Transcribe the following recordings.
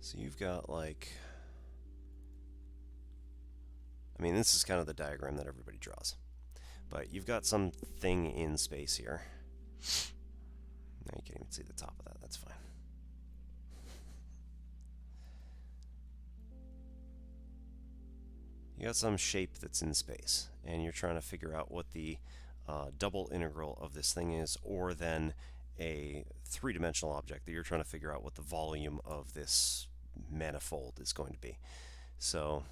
So you've got like, I mean, this is kind of the diagram that everybody draws. But you've got something in space here. Now you can't even see the top of that, that's fine. You got some shape that's in space, and you're trying to figure out what the double integral of this thing is, or then a three-dimensional object that you're trying to figure out what the volume of this manifold is going to be. So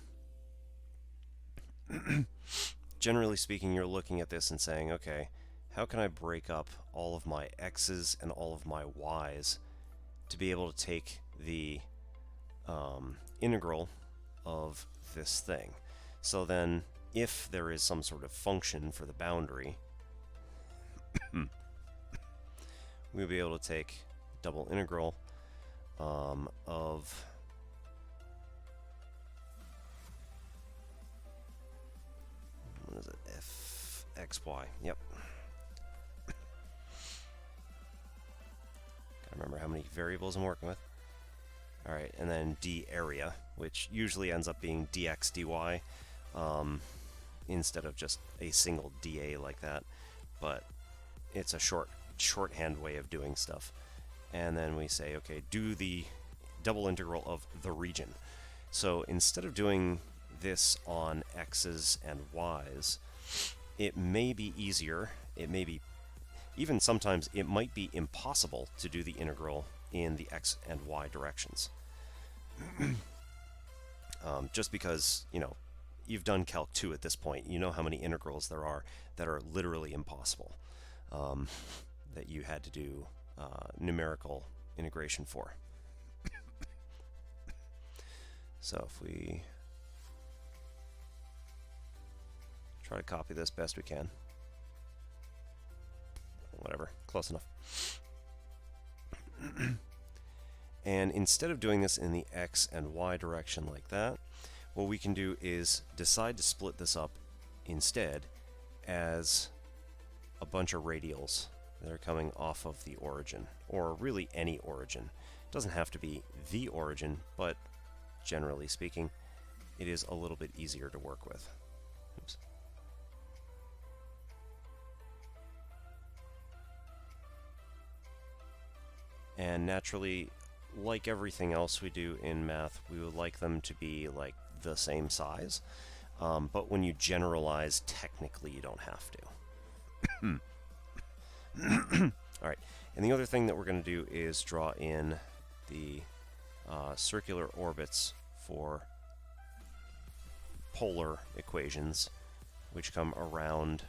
generally speaking, you're looking at this and saying, okay, how can I break up all of my x's and all of my y's to be able to take the integral of this thing? So then, if there is some sort of function for the boundary, we'll be able to take double integral of what is it? Fxy. Yep. Gotta remember how many variables I'm working with. All right, and then d area, which usually ends up being dx dy instead of just a single dA like that, but it's a shorthand way of doing stuff. And then we say, okay, do the double integral of the region. So instead of doing this on x's and y's, it may be easier, it may be, even sometimes it might be impossible to do the integral in the x and y directions. Just because, you know, you've done Calc 2 at this point, you know how many integrals there are that are literally impossible, that you had to do numerical integration for. So if we try to copy this best we can, whatever, close enough. And instead of doing this in the x and y direction like that, what we can do is decide to split this up instead as a bunch of radials that are coming off of the origin, or really any origin. It doesn't have to be the origin, but generally speaking, it is a little bit easier to work with. Oops. And naturally, like everything else we do in math, we would like them to be like the same size. But when you generalize, technically you don't have to. All right, and the other thing that we're going to do is draw in the circular orbits for polar equations, which come around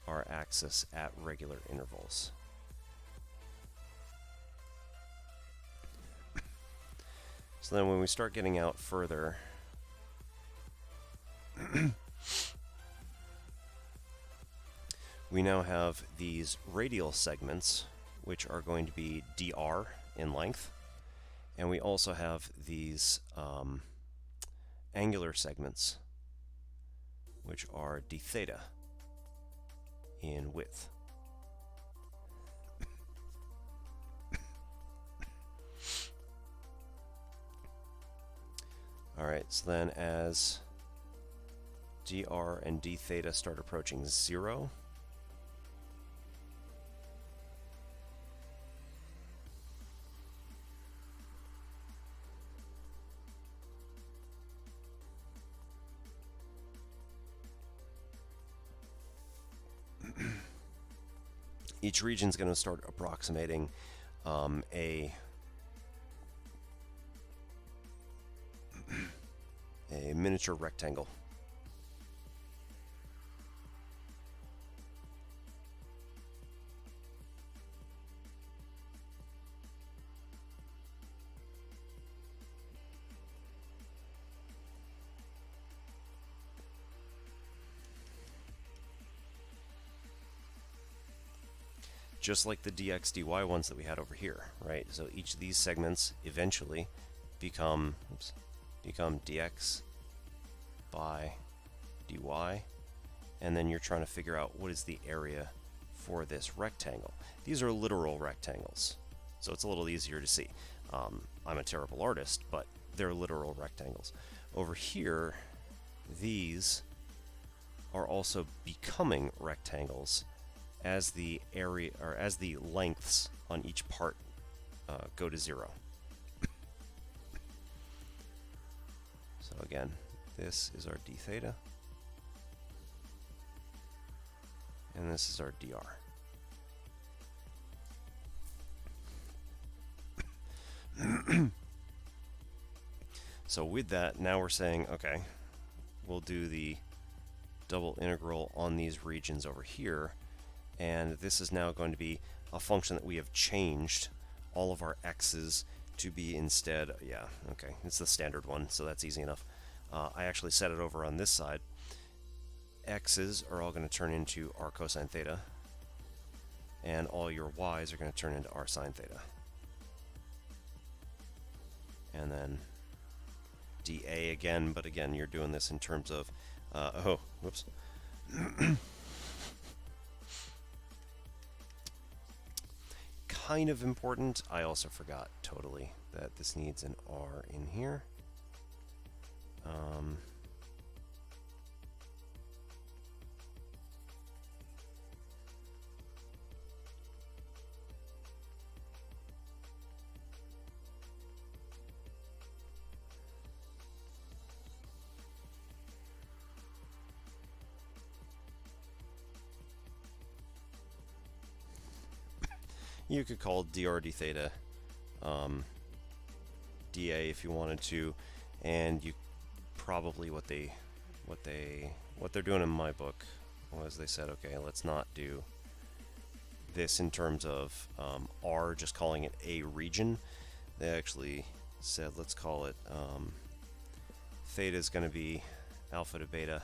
our axis at regular intervals. So then when we start getting out further, we now have these radial segments, which are going to be dr in length, and we also have these angular segments, which are d theta in width. All right, so then as dr and d theta start approaching 0, each region is going to start approximating a miniature rectangle. Just like the dx dy ones that we had over here, right? So each of these segments eventually become dx by dy, and then you're trying to figure out what is the area for this rectangle. These are literal rectangles, so it's a little easier to see. I'm a terrible artist, but they're literal rectangles. Over here, these are also becoming rectangles as the area, or as the lengths on each part go to 0. So again, this is our d theta, and this is our dr. So with that, now we're saying, okay, we'll do the double integral on these regions over here, and this is now going to be a function that we have changed all of our x's to be instead, yeah, okay, it's the standard one, so that's easy enough. I actually set it over on this side. X's are all going to turn into r cosine theta, and all your y's are going to turn into r sine theta. And then dA again, but again, you're doing this in terms of, oh, whoops. Kind of important, I also forgot totally that this needs an R in here. You could call dr d theta dA if you wanted to, and you probably what they're doing in my book was they said, okay, let's not do this in terms of R, just calling it a region. They actually said let's call it theta is going to be alpha to beta,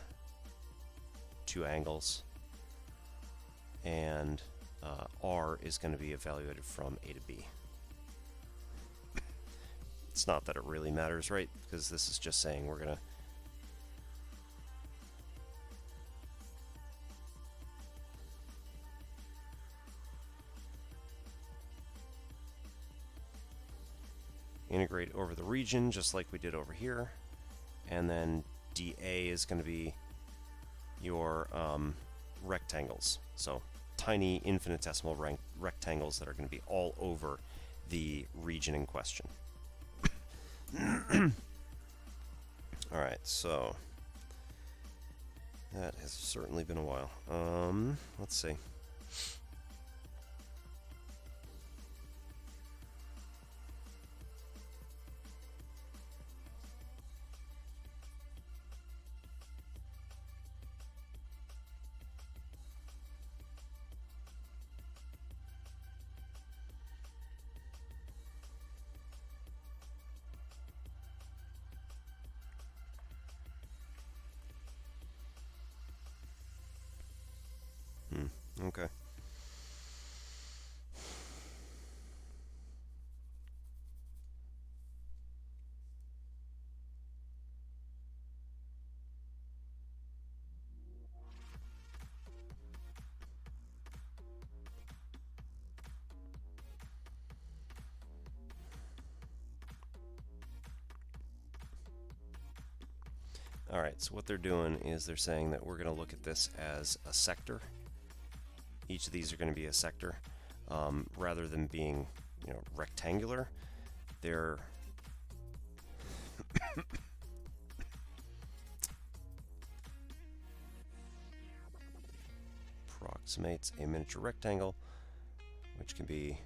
2 angles, and R is going to be evaluated from A to B. It's not that it really matters, right? Because this is just saying we're going to integrate over the region just like we did over here, and then dA is going to be your rectangles. So tiny infinitesimal rectangles that are going to be all over the region in question. Alright, so that has certainly been a while. Let's see. Okay. Alright, so what they're doing is they're saying that we're going to look at this as a sector. Each of these are going to be a sector. Rather than being, rectangular, they're approximates a miniature rectangle, which can be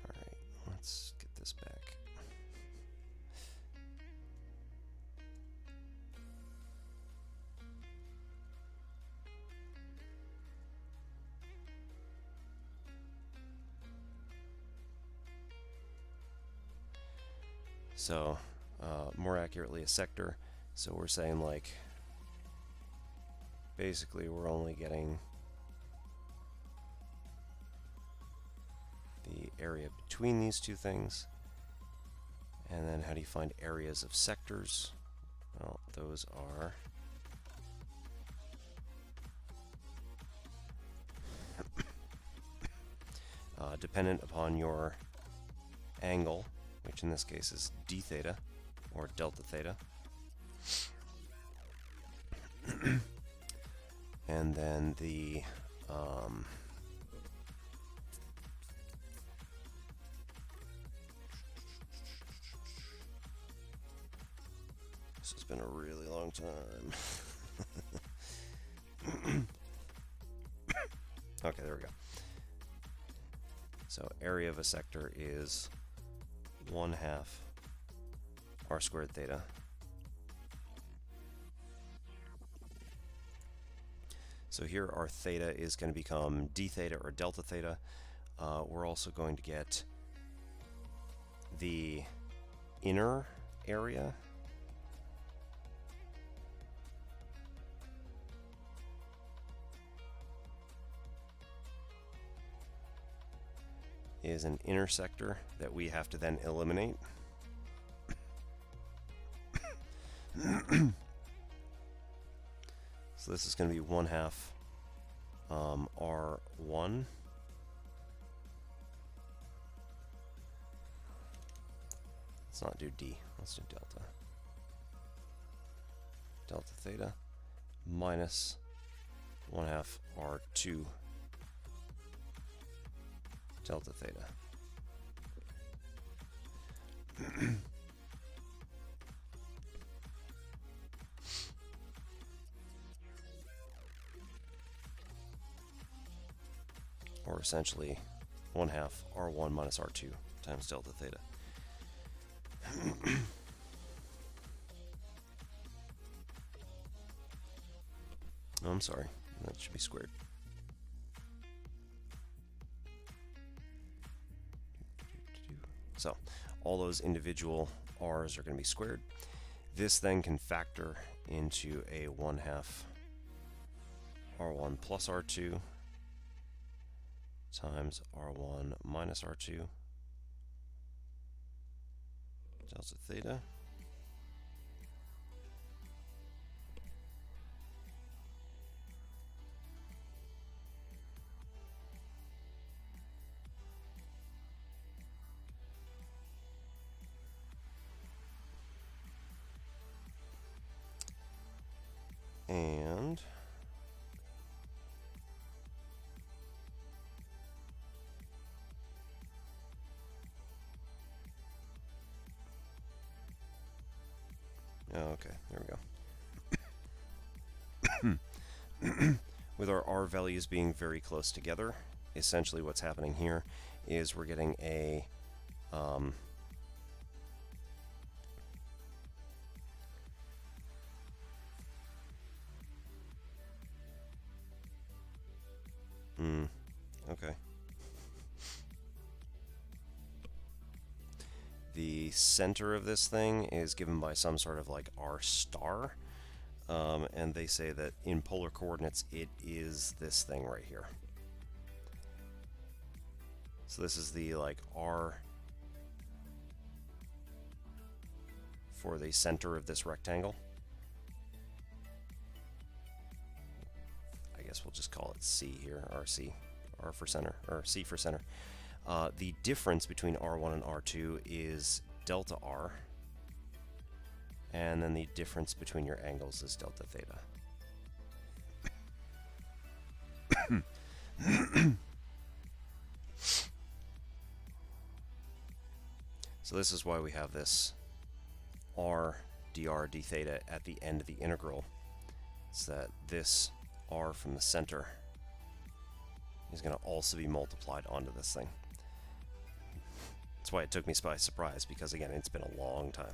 alright, let's get this back. So, more accurately, a sector. So we're saying, like, basically we're only getting the area between these two things. And then how do you find areas of sectors? Well, those are dependent upon your angle, which in this case is d theta or delta theta. And then the this has been a really long time. Okay, there we go. So area of a sector is 1/2 r squared theta. So here our theta is going to become d theta or delta theta. We're also going to get the inner area is an inner sector that we have to then eliminate. So this is going to be 1/2 R1. Let's not do D, let's do delta. Delta theta minus 1/2 R2 delta theta. Or essentially 1/2 R1 minus R2 times delta theta. Oh, I'm sorry, that should be squared. So all those individual r's are going to be squared. This then can factor into a 1/2 R1 plus R2 times R1 minus R2 delta theta. And okay, there we go. With our R values being very close together, essentially what's happening here is we're getting a okay. The center of this thing is given by some sort of like R star, and they say that in polar coordinates it is this thing right here. So this is the like R for the center of this rectangle. I guess we'll just call it C here, RC, R for center, or C for center. The difference between R1 and R2 is delta R, and then the difference between your angles is delta theta. So this is why we have this R dr d theta at the end of the integral. It's that this R from the center is going to also be multiplied onto this thing. That's why it took me by surprise, because again, it's been a long time.